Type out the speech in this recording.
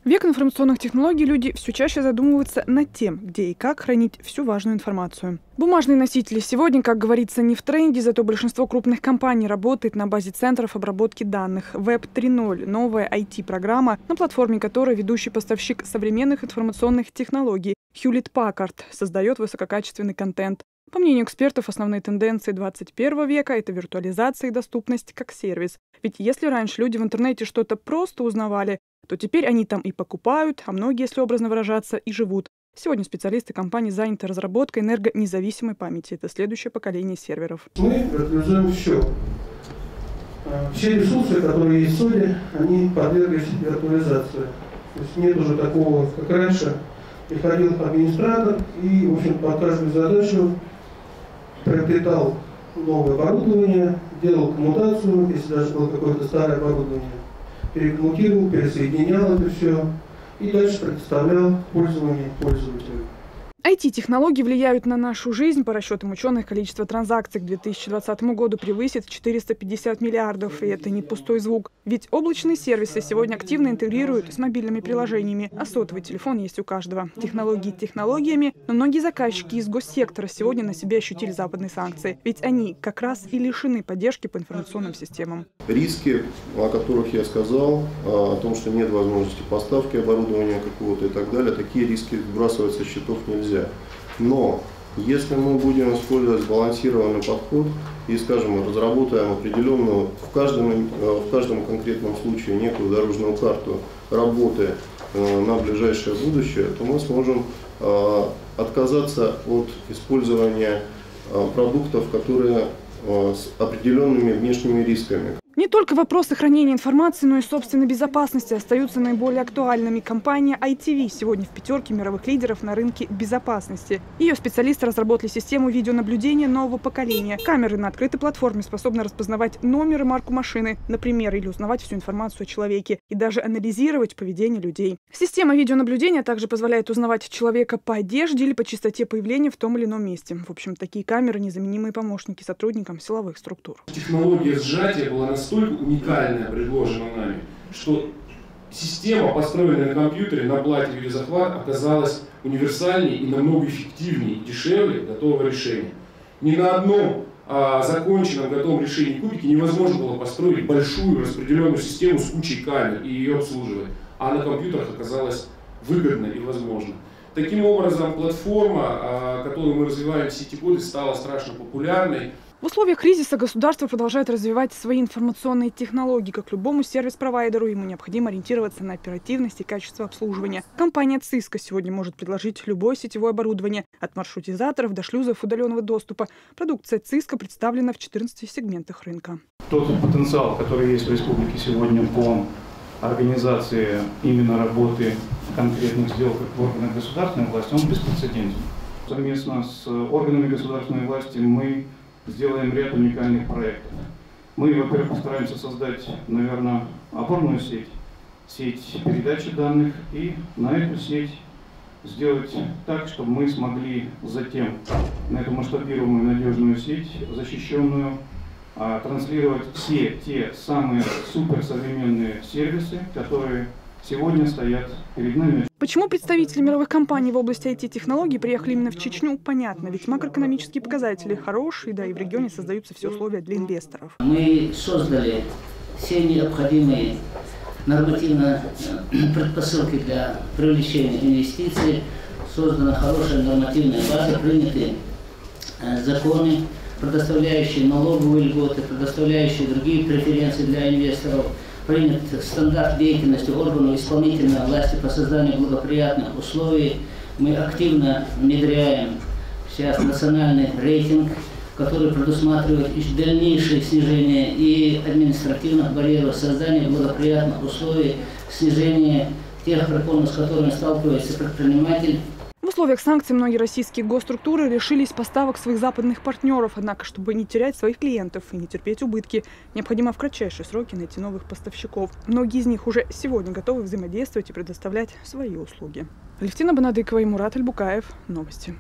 век информационных технологий люди все чаще задумываются над тем, где и как хранить всю важную информацию. Бумажные носители сегодня, как говорится, не в тренде, зато большинство крупных компаний работает на базе центров обработки данных. Web 3.0 – новая IT-программа, на платформе которой ведущий поставщик современных информационных технологий Hewlett-Packard создает высококачественный контент. По мнению экспертов, основные тенденции 21 века – это виртуализация и доступность как сервис. Ведь если раньше люди в интернете что-то просто узнавали, то теперь они там и покупают, а многие, если образно выражаться, и живут. Сегодня специалисты компании заняты разработкой энергонезависимой памяти. Это следующее поколение серверов. Мы виртуализуем все. Все ресурсы, которые есть в соде, они подверглись виртуализации. То есть нет уже такого, как раньше. Приходил администратор и, в общем, под каждую задачу приобретал новое оборудование, делал коммутацию, если даже было какое-то старое оборудование, перекоммутировал, пересоединял это все и дальше предоставлял пользование пользователю. IT-технологии влияют на нашу жизнь. По расчетам ученых, количество транзакций к 2020 году превысит 450 миллиардов. И это не пустой звук. Ведь облачные сервисы сегодня активно интегрируют с мобильными приложениями. А сотовый телефон есть у каждого. Технологии технологиями, но многие заказчики из госсектора сегодня на себе ощутили западные санкции. Ведь они как раз и лишены поддержки по информационным системам. Риски, о которых я сказал, о том, что нет возможности поставки оборудования какого-то и так далее, такие риски сбрасывать со счетов нельзя. Но если мы будем использовать сбалансированный подход и, скажем, разработаем определенную в каждом конкретном случае некую дорожную карту работы на ближайшее будущее, то мы сможем отказаться от использования продуктов, которые с определенными внешними рисками. Не только вопросы хранения информации, но и собственной безопасности остаются наиболее актуальными. Компания ITV сегодня в пятерке мировых лидеров на рынке безопасности. Ее специалисты разработали систему видеонаблюдения нового поколения. Камеры на открытой платформе способны распознавать номер и марку машины, например, или узнавать всю информацию о человеке и даже анализировать поведение людей. Система видеонаблюдения также позволяет узнавать человека по одежде или по частоте появления в том или ином месте. В общем, такие камеры – незаменимые помощники сотрудникам силовых структур. Технология сжатия была настолько уникальная предложена нами, что система, построенная на компьютере, на плате или захват, оказалась универсальнее и намного эффективнее и дешевле готового решения. Ни на одном законченном готовом решении кубики невозможно было построить большую распределенную систему с кучей камер и ее обслуживать, а на компьютерах оказалось выгодно и возможно. Таким образом, платформа, которую мы развиваем все эти годы, стала страшно популярной. В условиях кризиса государство продолжает развивать свои информационные технологии. Как любому сервис-провайдеру, ему необходимо ориентироваться на оперативность и качество обслуживания. Компания Cisco сегодня может предложить любое сетевое оборудование, от маршрутизаторов до шлюзов удаленного доступа. Продукция Cisco представлена в 14 сегментах рынка. Тот потенциал, который есть в республике сегодня по организации именно работы конкретных сделок в органах государственной власти, он беспрецедентен. Совместно с органами государственной власти мы сделаем ряд уникальных проектов. Мы, во-первых, постараемся создать, наверное, опорную сеть передачи данных, и на эту сеть сделать так, чтобы мы смогли затем на эту масштабируемую надежную сеть, защищенную, транслировать все те самые суперсовременные сервисы, которые сегодня стоят перед нами. Почему представители мировых компаний в области IT-технологий приехали именно в Чечню, понятно. Ведь макроэкономические показатели хорошие, да и в регионе создаются все условия для инвесторов. Мы создали все необходимые нормативные предпосылки для привлечения инвестиций, создана хорошая нормативная база, приняты законы, предоставляющие налоговые льготы, предоставляющие другие преференции для инвесторов. Принят стандарт деятельности органов исполнительной власти по созданию благоприятных условий. Мы активно внедряем сейчас национальный рейтинг, который предусматривает дальнейшее снижение и административных барьеров, создание благоприятных условий, снижение тех препонов, с которыми сталкивается предприниматель. В условиях санкций многие российские госструктуры лишились поставок своих западных партнеров. Однако, чтобы не терять своих клиентов и не терпеть убытки, необходимо в кратчайшие сроки найти новых поставщиков. Многие из них уже сегодня готовы взаимодействовать и предоставлять свои услуги. Алевтина Банадыкова и Мурат Альбукаев. Новости.